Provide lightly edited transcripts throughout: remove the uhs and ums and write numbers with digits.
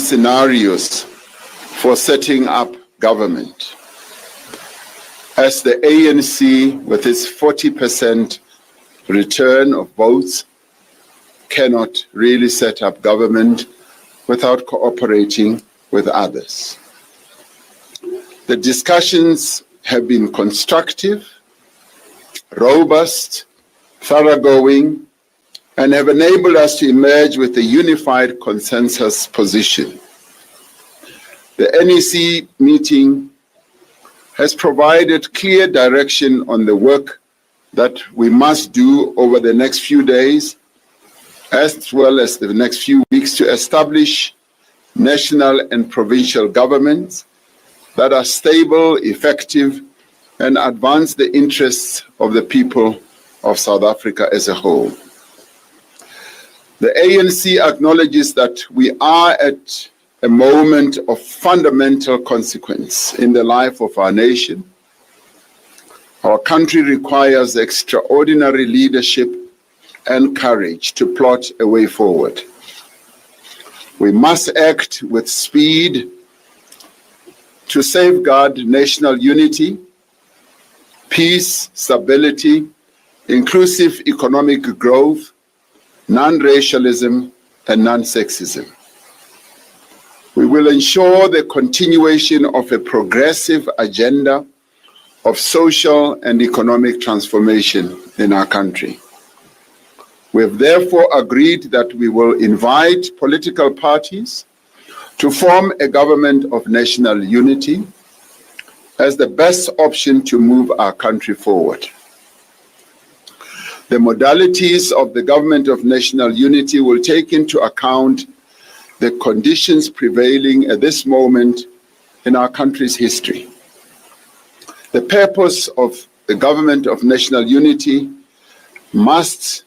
scenarios for setting up government. As the ANC, with its 40% return of votes, cannot really set up government without cooperating with others. The discussions have been constructive, robust, thoroughgoing, and have enabled us to emerge with a unified consensus position. The NEC meeting has provided clear direction on the work that we must do over the next few days, as well as the next few weeks, to establish national and provincial governments that are stable, effective, and advance the interests of the people of South Africa as a whole. The ANC acknowledges that we are at a moment of fundamental consequence in the life of our nation. Our country requires extraordinary leadership and courage to plot a way forward. We must act with speed to safeguard national unity, peace, stability, inclusive economic growth, non-racialism, and non-sexism. We will ensure the continuation of a progressive agenda of social and economic transformation in our country. We have therefore agreed that we will invite political parties to form a government of national unity as the best option to move our country forward. The modalities of the government of national unity will take into account the conditions prevailing at this moment in our country's history. The purpose of the government of national unity must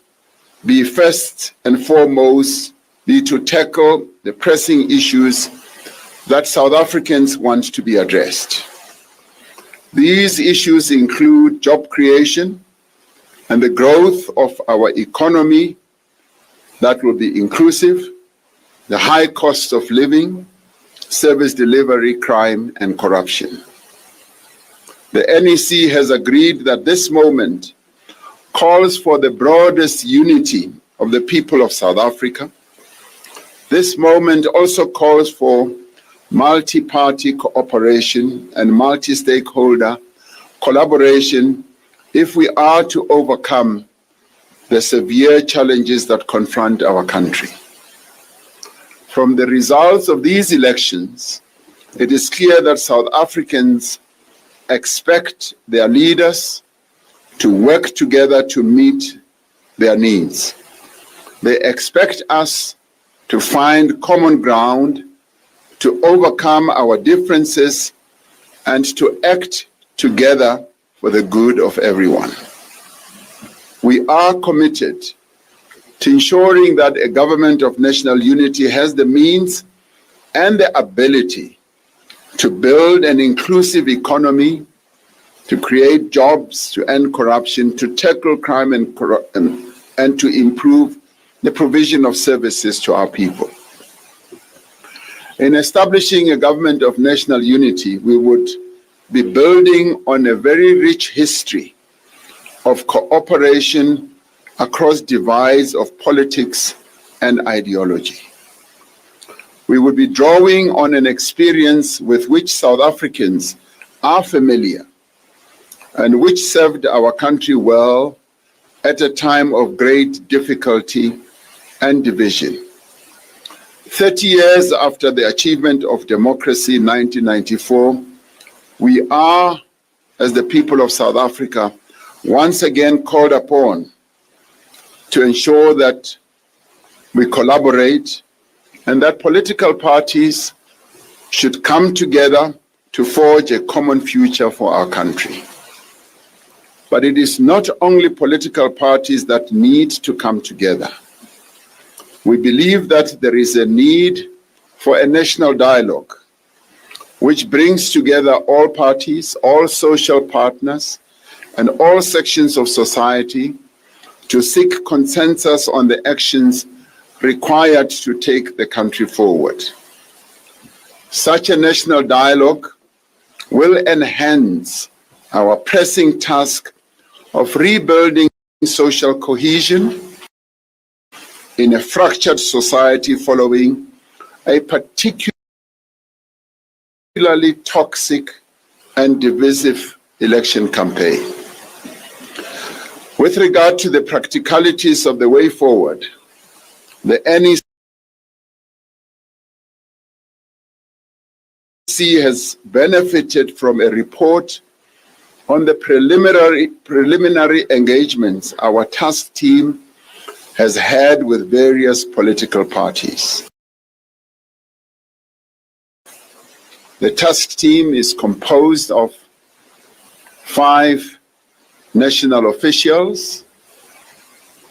be first and foremost be to tackle the pressing issues that South Africans want to be addressed. These issues include job creation and the growth of our economy that will be inclusive, the high cost of living, service delivery, crime, and corruption. The NEC has agreed that this moment calls for the broadest unity of the people of South Africa. This moment also calls for multi-party cooperation and multi-stakeholder collaboration if we are to overcome the severe challenges that confront our country. From the results of these elections, it is clear that South Africans expect their leaders to work together to meet their needs. They expect us to find common ground, to overcome our differences, and to act together for the good of everyone. We are committed to ensuring that a government of national unity has the means and the ability to build an inclusive economy, to create jobs, to end corruption, to tackle crime and to improve the provision of services to our people. In establishing a government of national unity, we would be building on a very rich history of cooperation across divides of politics and ideology. We would be drawing on an experience with which South Africans are familiar and which served our country well at a time of great difficulty and division. 30 years after the achievement of democracy in 1994, we are, as the people of South Africa, once again called upon to ensure that we collaborate and that political parties should come together to forge a common future for our country. But it is not only political parties that need to come together. We believe that there is a need for a national dialogue which brings together all parties, all social partners, and all sections of society to seek consensus on the actions required to take the country forward. Such a national dialogue will enhance our pressing task of rebuilding social cohesion in a fractured society following a particularly toxic and divisive election campaign. With regard to the practicalities of the way forward, the NEC has benefited from a report on the preliminary engagements our task team has had with various political parties. The task team is composed of 5 national officials,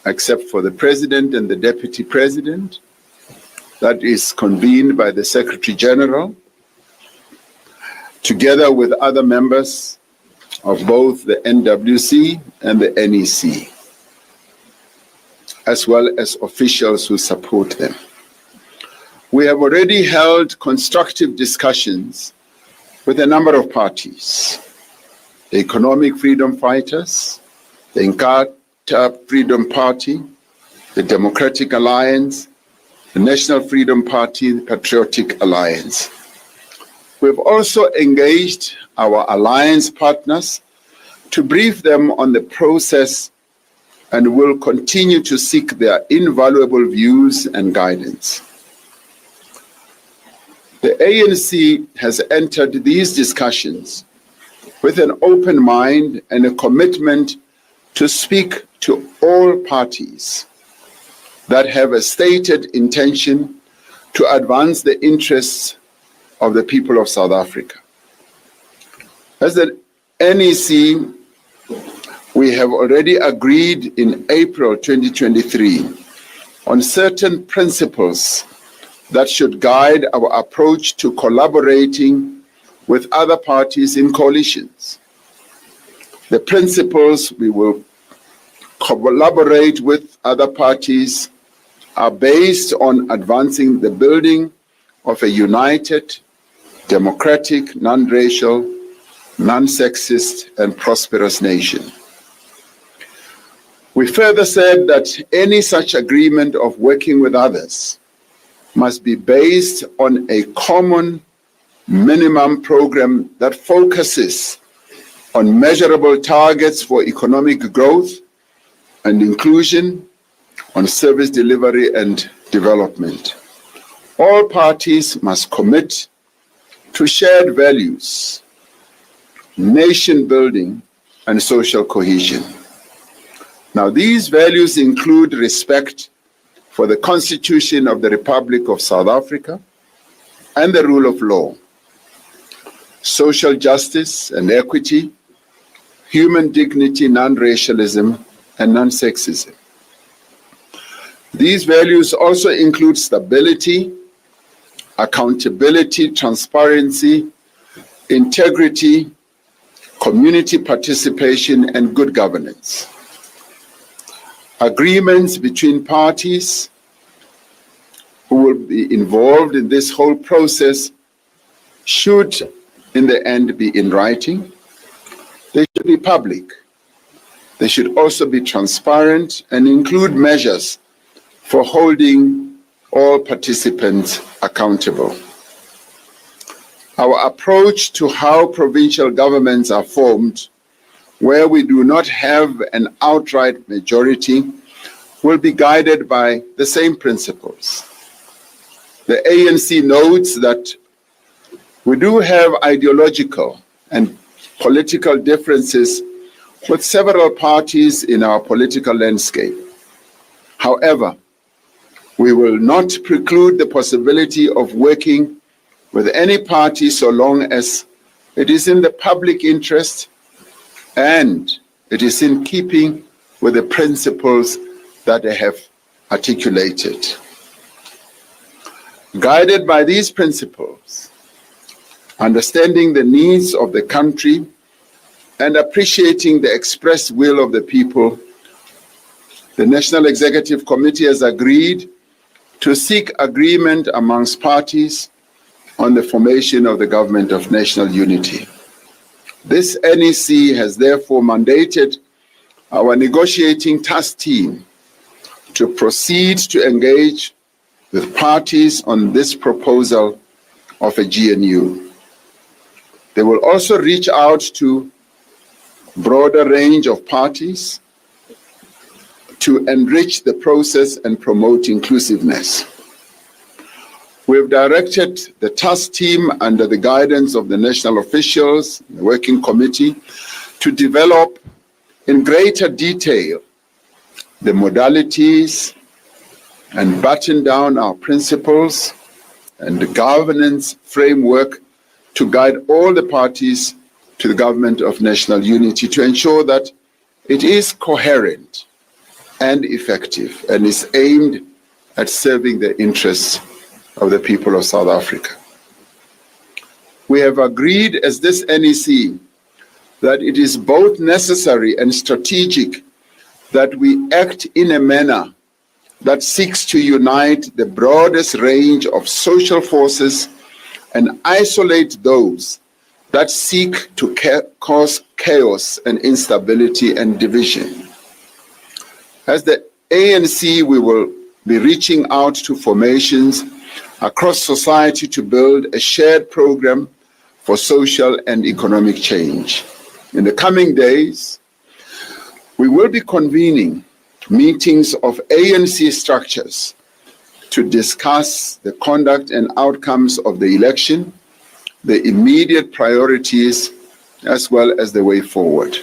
except for the President and the Deputy President, that is convened by the Secretary General, together with other members of both the NWC and the NEC, as well as officials who support them. We have already held constructive discussions with a number of parties: the Economic Freedom Fighters, the Inkatha Freedom Party, the Democratic Alliance, the National Freedom Party, the Patriotic Alliance. We've also engaged our alliance partners to brief them on the process and will continue to seek their invaluable views and guidance. The ANC has entered these discussions with an open mind and a commitment to speak to all parties that have a stated intention to advance the interests of the people of South Africa. As the NEC, we have already agreed in April 2023 on certain principles that should guide our approach to collaborating with other parties in coalitions. The principles we will collaborate with other parties are based on advancing the building of a united, democratic, non-racial, non-sexist, and prosperous nation. We further said that any such agreement of working with others must be based on a common minimum program that focuses on measurable targets for economic growth and inclusion, on service delivery and development. All parties must commit to shared values, nation building, and social cohesion. Now, these values include respect for the Constitution of the Republic of South Africa and the rule of law, social justice and equity, human dignity, non-racialism, and non-sexism. These values also include stability, accountability, transparency, integrity, community participation, and good governance. Agreements between parties who will be involved in this whole process should, in the end, be in writing. They should be public. They should also be transparent and include measures for holding all participants accountable. Our approach to how provincial governments are formed, where we do not have an outright majority, will be guided by the same principles. The ANC notes that we do have ideological and political differences with several parties in our political landscape. However, we will not preclude the possibility of working with any party so long as it is in the public interest and it is in keeping with the principles that they have articulated. Guided by these principles, understanding the needs of the country and appreciating the expressed will of the people, the National Executive Committee has agreed to seek agreement amongst parties on the formation of the Government of National Unity. This NEC has therefore mandated our negotiating task team to proceed to engage with parties on this proposal of a GNU. They will also reach out to a broader range of parties to enrich the process and promote inclusiveness. We have directed the task team under the guidance of the national officials, the working committee, to develop in greater detail the modalities and batten down our principles and the governance framework to guide all the parties to the Government of National Unity to ensure that it is coherent and effective and is aimed at serving the interests of the people of South Africa. We have agreed as this NEC that it is both necessary and strategic that we act in a manner that seeks to unite the broadest range of social forces and isolate those that seek to cause chaos and instability and division. As the ANC, we will be reaching out to formations across society to build a shared program for social and economic change. In the coming days, we will be convening meetings of ANC structures to discuss the conduct and outcomes of the election, the immediate priorities, as well as the way forward.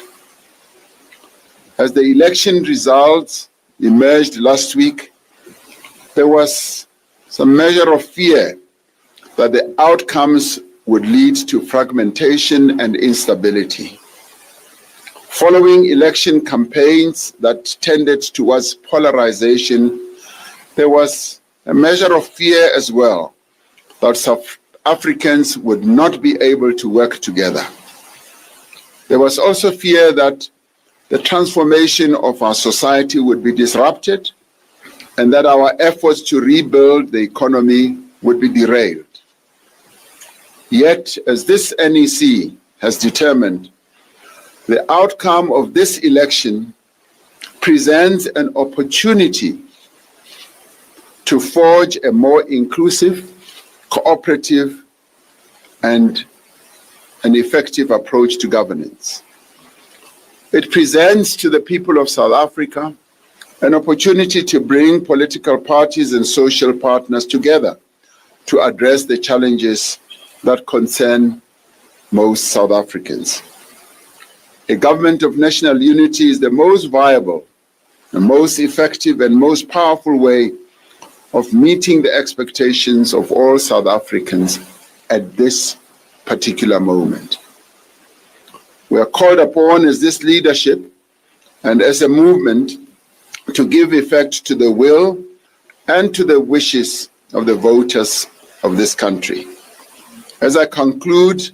As the election results emerged last week, there was some measure of fear that the outcomes would lead to fragmentation and instability. Following election campaigns that tended towards polarization, there was a measure of fear as well that South Africans would not be able to work together. There was also fear that the transformation of our society would be disrupted and that our efforts to rebuild the economy would be derailed. Yet, as this NEC has determined, the outcome of this election presents an opportunity to forge a more inclusive, cooperative, and an effective approach to governance. It presents to the people of South Africa an opportunity to bring political parties and social partners together to address the challenges that concern most South Africans. A government of national unity is the most viable, the most effective, and most powerful way of meeting the expectations of all South Africans at this particular moment. We are called upon as this leadership and as a movement to give effect to the will and to the wishes of the voters of this country. As I conclude,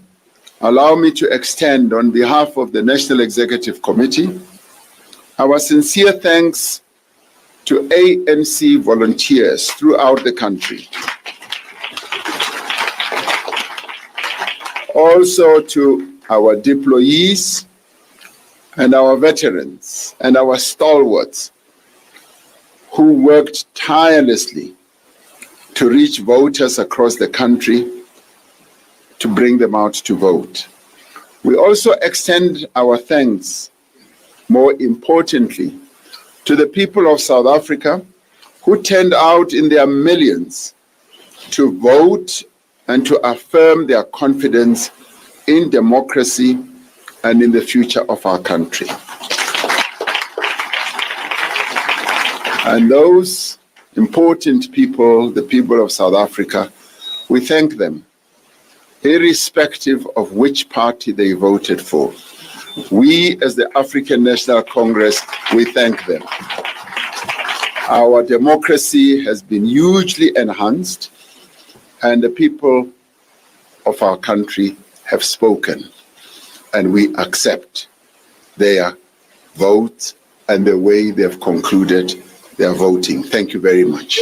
allow me to extend on behalf of the National Executive Committee our sincere thanks to ANC volunteers throughout the country. Also to our deployees and our veterans and our stalwarts who worked tirelessly to reach voters across the country to bring them out to vote. We also extend our thanks, more importantly, to the people of South Africa who turned out in their millions to vote and to affirm their confidence in democracy and in the future of our country. And those important people, the people of South Africa, we thank them, irrespective of which party they voted for. We, as the African National Congress, we thank them. Our democracy has been hugely enhanced, and the people of our country have spoken, and we accept their vote and the way they've concluded their voting. Thank you very much.